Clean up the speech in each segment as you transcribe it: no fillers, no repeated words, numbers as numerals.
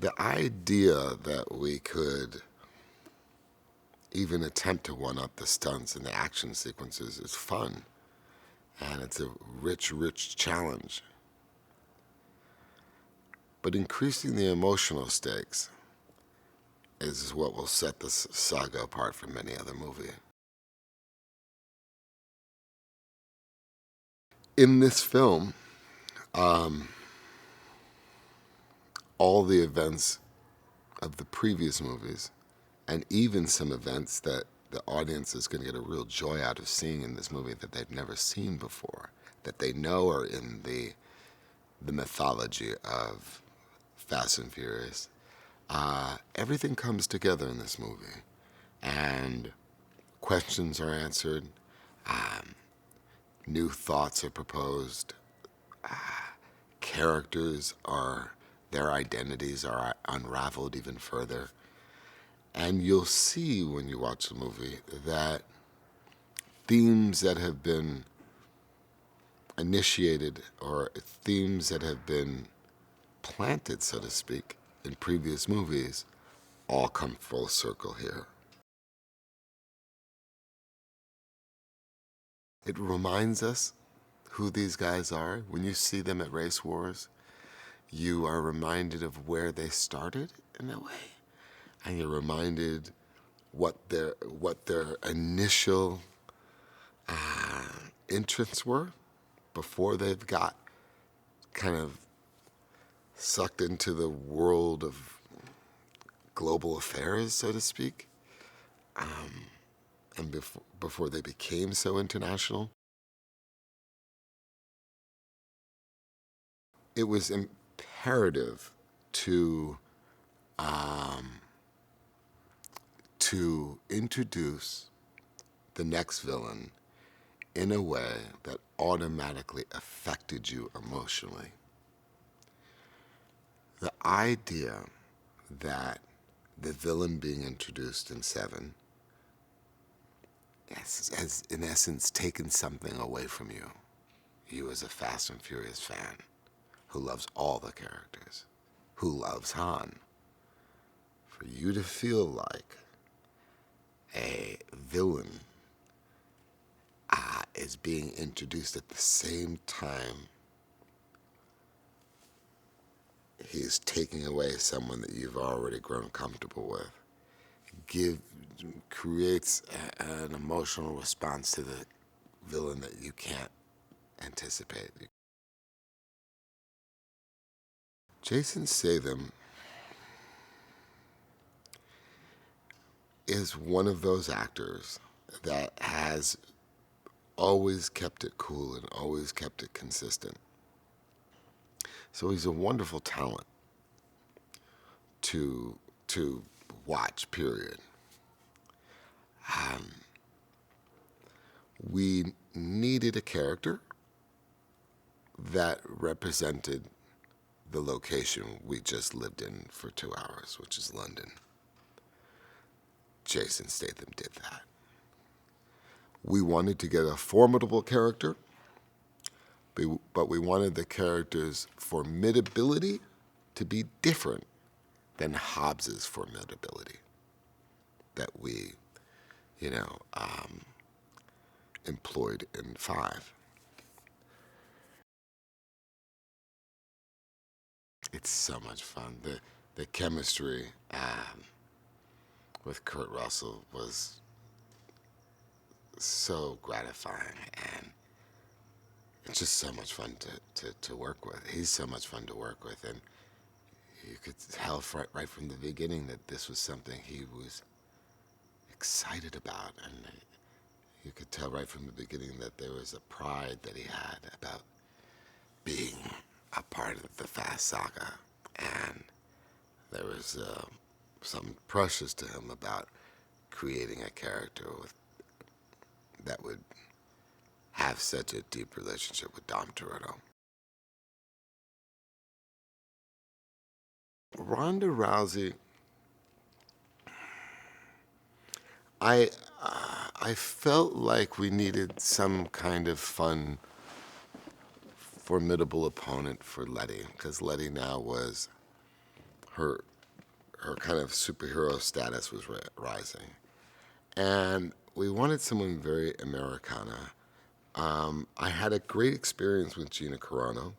The idea that we could even attempt to one-up the stunts and the action sequences is fun. And it's a rich, rich challenge. But increasing the emotional stakes is what will set this saga apart from any other movie. In this film, all the events of the previous movies, and even some events that the audience is going to get a real joy out of seeing in this movie that they've never seen before, that they know are in the mythology of Fast and Furious. Everything comes together in this movie, and questions are answered, new thoughts are proposed, their identities are unraveled even further. And you'll see when you watch the movie that themes that have been initiated or themes that have been planted, so to speak, in previous movies all come full circle here. It reminds us who these guys are. When you see them at race wars, you are reminded of where they started in a way, and you're reminded what their initial interests were before they've got kind of sucked into the world of global affairs, so to speak, and before they became so international. It was imperative to introduce the next villain in a way that automatically affected you emotionally. The idea that the villain being introduced in 7 has in essence taken something away from you as a Fast and Furious fan who loves all the characters, who loves Han. For you to feel like a villain is being introduced at the same time he's taking away someone that you've already grown comfortable with, creates an emotional response to the villain that you can't anticipate. Jason Statham is one of those actors that has always kept it cool and always kept it consistent. So he's a wonderful talent to watch, period. We needed a character that represented the location we just lived in for 2 hours, which is London. Jason Statham did that. We wanted to get a formidable character, but we wanted the character's formidability to be different than Hobbs's formidability that we, employed in 5. It's so much fun. The chemistry with Kurt Russell was so gratifying, and it's just so much fun to work with. He's so much fun to work with, and you could tell right from the beginning that this was something he was excited about, and you could tell right from the beginning that there was a pride that he had about being a part of the Fast saga, and there was something precious to him about creating a character that would have such a deep relationship with Dom Toretto. Ronda Rousey, I felt like we needed some kind of fun, formidable opponent for Letty, because Letty now was her her kind of superhero status was rising. And we wanted someone very Americana. I had a great experience with Gina Carano.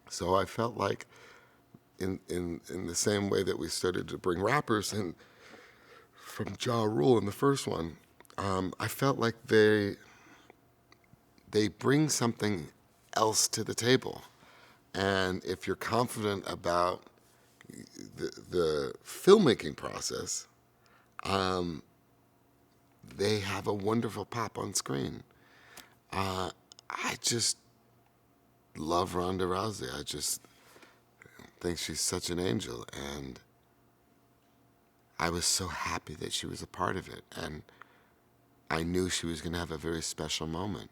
So I felt like in the same way that we started to bring rappers in from Ja Rule in the first one, I felt like they bring something else to the table. And if you're confident about the filmmaking process, they have a wonderful pop on screen. I just love Ronda Rousey. I just think she's such an angel, and I was so happy that she was a part of it, and I knew she was going to have a very special moment.